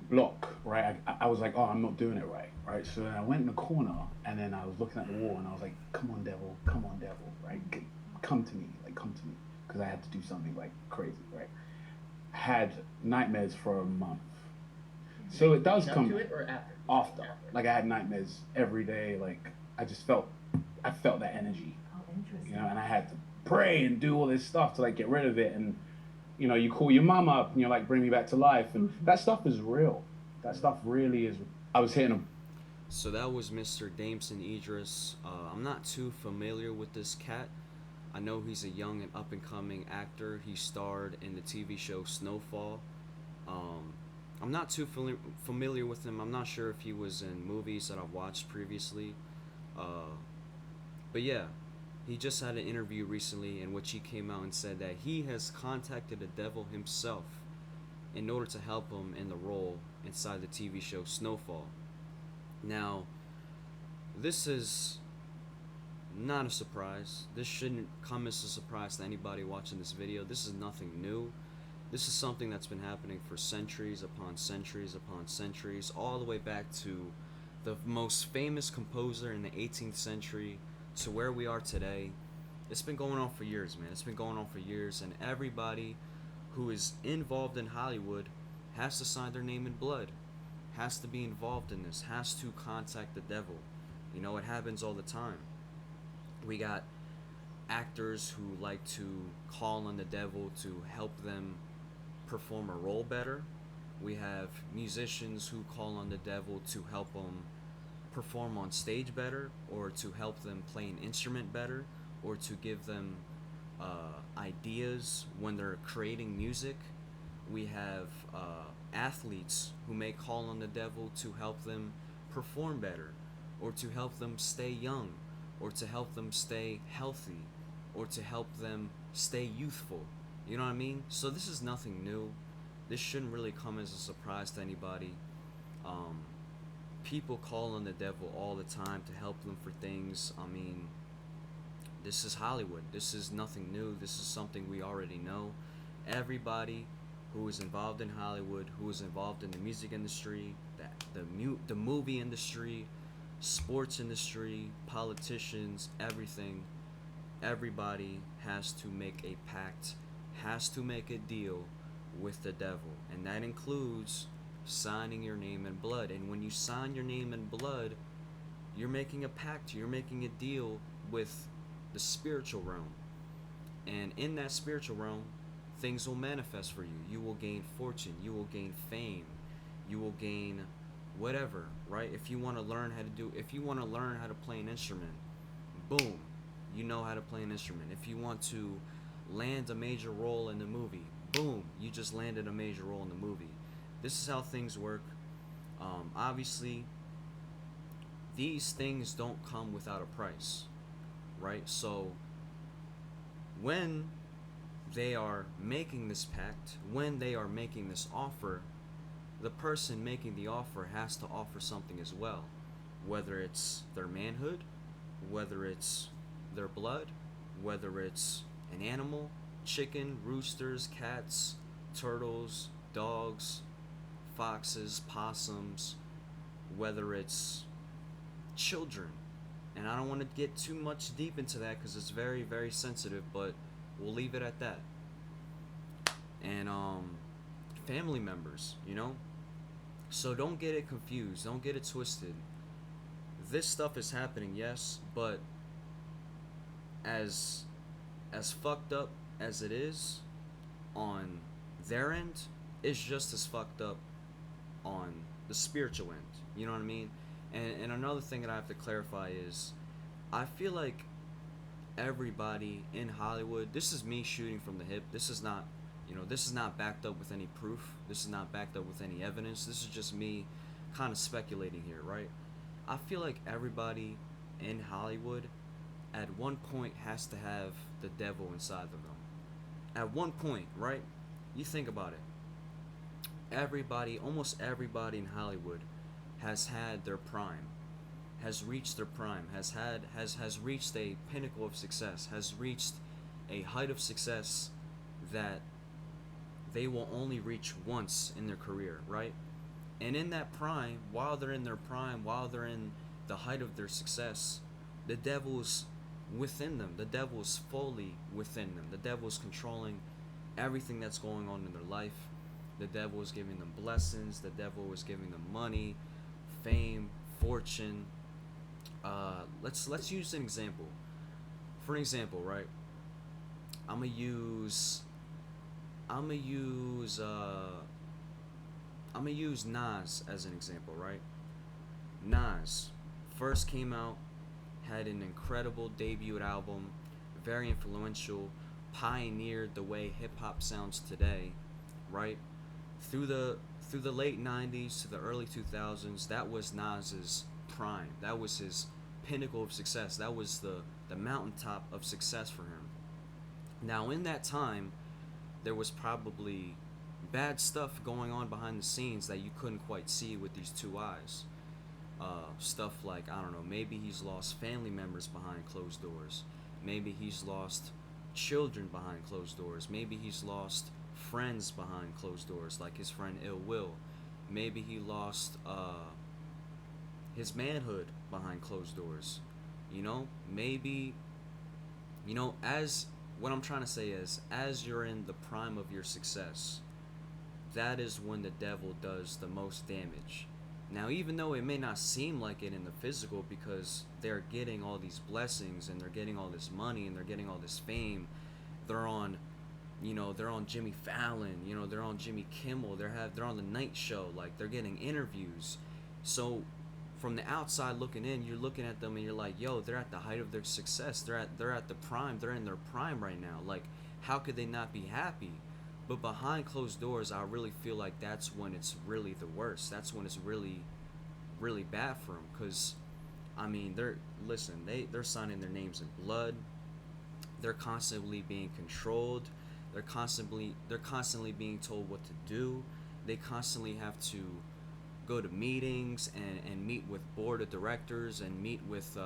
block, right? I was like, oh, I'm not doing it right, right? So then I went in the corner and then I was looking at the wall and I was like, come on, devil, right? Come to me, like, come to me. Because I had to do something like crazy, right? Had nightmares for a month. So it does Leading up come to it or after? after. Like I had nightmares every day. Like I just felt, I felt that energy, Oh, interesting. and I had to pray and do all this stuff to like get rid of it. And you call your mom up and you're like, bring me back to life, and Mm-hmm. that stuff is real. That stuff really is. I was hitting them. So that was Mr. Damson Idris. I'm not too familiar with this cat. I know he's a young and up and coming actor. He starred in the TV show Snowfall. Um, I'm not too familiar with him. I'm not sure if he was in movies that I've watched previously. Uh, but yeah, he just had an interview recently in which he came out and said that he has contacted the devil himself in order to help him in the role inside the TV show Snowfall. Now, this is not a surprise. This shouldn't come as a surprise to anybody watching this video. This is nothing new. This is something that's been happening for centuries upon centuries upon centuries, all the way back to the most famous composer in the 18th century to where we are today. It's been going on for years, man. It's been going on for years, and everybody who is involved in Hollywood has to sign their name in blood, has to be involved in this, has to contact the devil. You know, it happens all the time. We got actors who like to call on the devil to help them perform a role better. We have musicians who call on the devil to help them perform on stage better, or to help them play an instrument better, or to give them ideas when they're creating music. We have athletes who may call on the devil to help them perform better, or to help them stay young, or to help them stay healthy, or to help them stay youthful. You know what I mean? So this is nothing new. This shouldn't really come as a surprise to anybody. Um, People call on the devil all the time to help them for things. I mean, this is Hollywood. This is nothing new. This is something we already know. Everybody who is involved in Hollywood, who is involved in the music industry, the movie industry, sports industry, politicians, everything, everybody has to make a pact, has to make a deal with the devil. And that includes signing your name in blood. And when you sign your name in blood, you're making a pact, you're making a deal with the spiritual realm. And in that spiritual realm, things will manifest for you. You will gain fortune, you will gain fame, you will gain whatever, right? If you want to learn how to play an instrument, boom, you know how to play an instrument. If you want to land a major role in the movie, boom, you just landed a major role in the movie. This is how things work. Obviously, these things don't come without a price, right? So when they are making this pact, when they are making this offer, the person making the offer has to offer something as well. Whether it's their manhood, whether it's their blood, whether it's an animal, chicken, roosters, cats, turtles, dogs, foxes, possums, whether it's children. And I don't want to get too much deep into that because it's very, very sensitive, but we'll leave it at that. And family members, you know? So don't get it confused, don't get it twisted. This stuff is happening, yes, but as as fucked up as it is on their end, it's just as fucked up on the spiritual end. You know what I mean? And another thing that I have to clarify is I feel like everybody in Hollywood, this is me shooting from the hip. This is not, this is not backed up with any proof. This is not backed up with any evidence. This is just me kind of speculating here, right? I feel like everybody in Hollywood at one point has to have the devil inside of them. At one point, right? You think about it. Everybody, almost everybody in Hollywood has had their prime, has reached their prime, has reached a pinnacle of success, has reached a height of success that they will only reach once in their career, right? And in that prime, while they're in their prime, while they're in the height of their success, the devil is within them. The devil is fully within them. The devil is controlling everything that's going on in their life. The devil is giving them blessings. The devil is giving them money, fame, fortune. Let's use an example. For an example, right? I'm gonna use I'm gonna use uh I'm gonna use Nas as an example, right? Nas first came out, had an incredible debut album, very influential, pioneered the way hip hop sounds today, right? Through the through the late '90s to the early 2000s, that was Nas's prime. That was his pinnacle of success. That was the mountaintop of success for him. Now, in that time, there was probably bad stuff going on behind the scenes that you couldn't quite see with these two eyes. Stuff like, I don't know, maybe he's lost family members behind closed doors. Maybe he's lost children behind closed doors. Maybe he's lost friends behind closed doors, like his friend Ill Will. Maybe he lost his manhood behind closed doors. Maybe, as what I'm trying to say is, as you're in the prime of your success, that is when the devil does the most damage. Now, even though it may not seem like it in the physical, because they're getting all these blessings and they're getting all this money and they're getting all this fame, they're on, they're on Jimmy Fallon, they're on Jimmy Kimmel, they're on the Night Show, like they're getting interviews. So, from the outside looking in, you're looking at them and you're like, yo, they're at the height of their success. They're at the prime. They're in their prime right now. Like, how could they not be happy? But behind closed doors, I really feel like that's when it's really the worst. That's when it's really, really bad for them. Cause, I mean, they're signing their names in blood. They're constantly being controlled. They're constantly being told what to do. They constantly have to go to meetings and meet with board of directors and meet with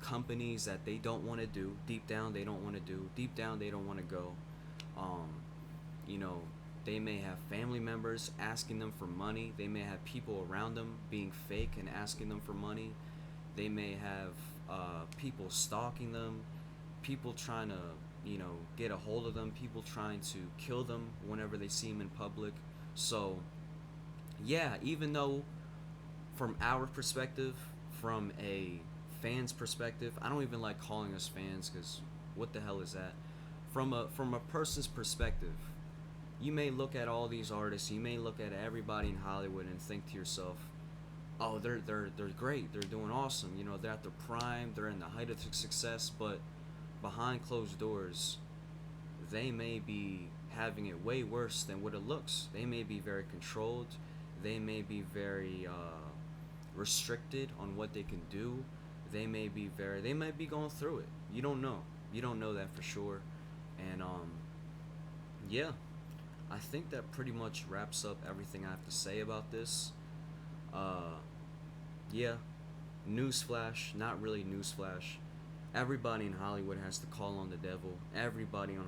companies that they don't want to do. Deep down, they don't want to do. Deep down, they don't want to go. Um, you know, they may have family members asking them for money. They may have people around them being fake and asking them for money. They may have people stalking them, people trying to, get a hold of them, people trying to kill them whenever they see them in public. So, yeah, even though from our perspective, from a fan's perspective, I don't even like calling us fans because what the hell is that? From a person's perspective, you may look at all these artists, you may look at everybody in Hollywood and think to yourself, oh, they're great, they're doing awesome, they're at their prime, they're in the height of success, but behind closed doors, they may be having it way worse than what it looks. They may be very controlled. They may be very restricted on what they can do. They might be going through it. You don't know. You don't know that for sure. And yeah, I think that pretty much wraps up everything I have to say about this. Uh, yeah, newsflash, not really newsflash. Everybody in Hollywood has to call on the devil. Everybody in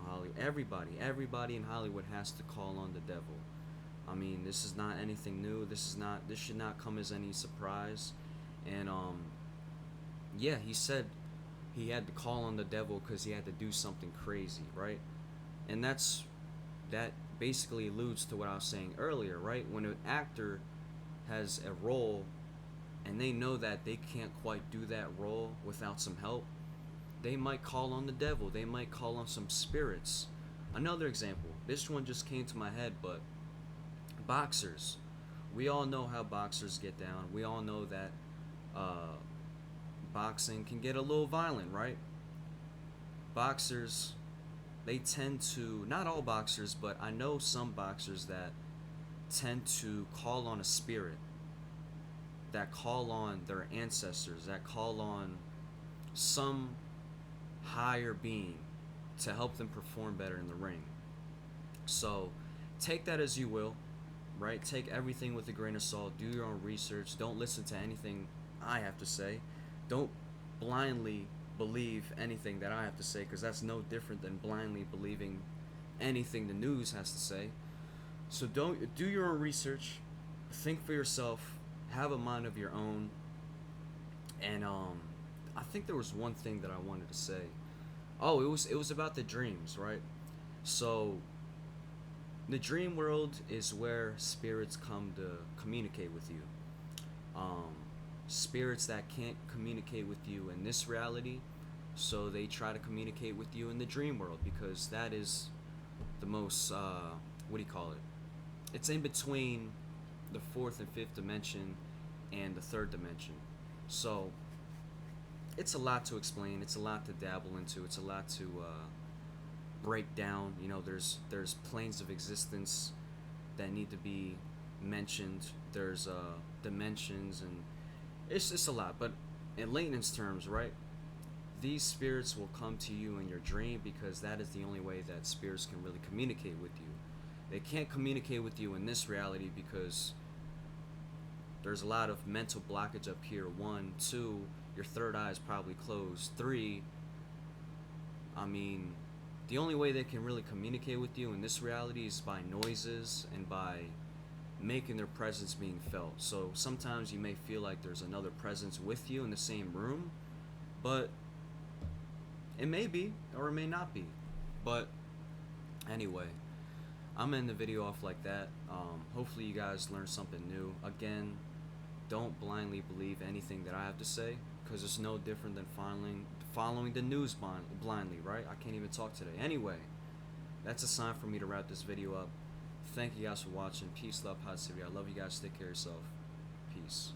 Hollywood has to call on the devil. I mean, this is not anything new. This should not come as any surprise. And yeah, he said he had to call on the devil because he had to do something crazy, right? And that basically alludes to what I was saying earlier, right? When an actor has a role and they know that they can't quite do that role without some help, they might call on the devil. They might call on some spirits. Another example. This one just came to my head, but boxers. We all know how boxers get down. We all know that boxing can get a little violent, right? Boxers, they tend to, not all boxers, but I know some boxers that tend to call on a spirit, that call on their ancestors, that call on some higher being to help them perform better in the ring. So take that as you will, right? Take everything with a grain of salt. Do your own research. Don't listen to anything I have to say. Don't blindly believe anything that I have to say, because that's no different than blindly believing anything the news has to say. So don't do your own research. think for yourself, have a mind of your own, and I think there was one thing that I wanted to say. Oh, it was about the dreams, right? So the dream world is where spirits come to communicate with you. Um, Spirits that can't communicate with you in this reality, so they try to communicate with you in the dream world because that is the most what do you call it? It's in between the fourth and fifth dimension and the third dimension. So it's a lot to explain. It's a lot to dabble into. It's a lot to break down. You know, there's planes of existence that need to be mentioned. There's dimensions, and it's just a lot. But in layman's terms, right? These spirits will come to you in your dream because that is the only way that spirits can really communicate with you. They can't communicate with you in this reality because there's a lot of mental blockage up here. One, two, your third eye is probably closed. Three, I mean, the only way they can really communicate with you in this reality is by noises and by making their presence being felt. So sometimes you may feel like there's another presence with you in the same room, but it may be or it may not be. But anyway, I'm in the video off like that. Hopefully you guys learned something new. Again, don't blindly believe anything that I have to say because it's no different than following the news blindly, right? I can't even talk today. Anyway, that's a sign for me to wrap this video up. Thank you guys for watching. Peace, love, positivity. I love you guys. Take care of yourself. Peace.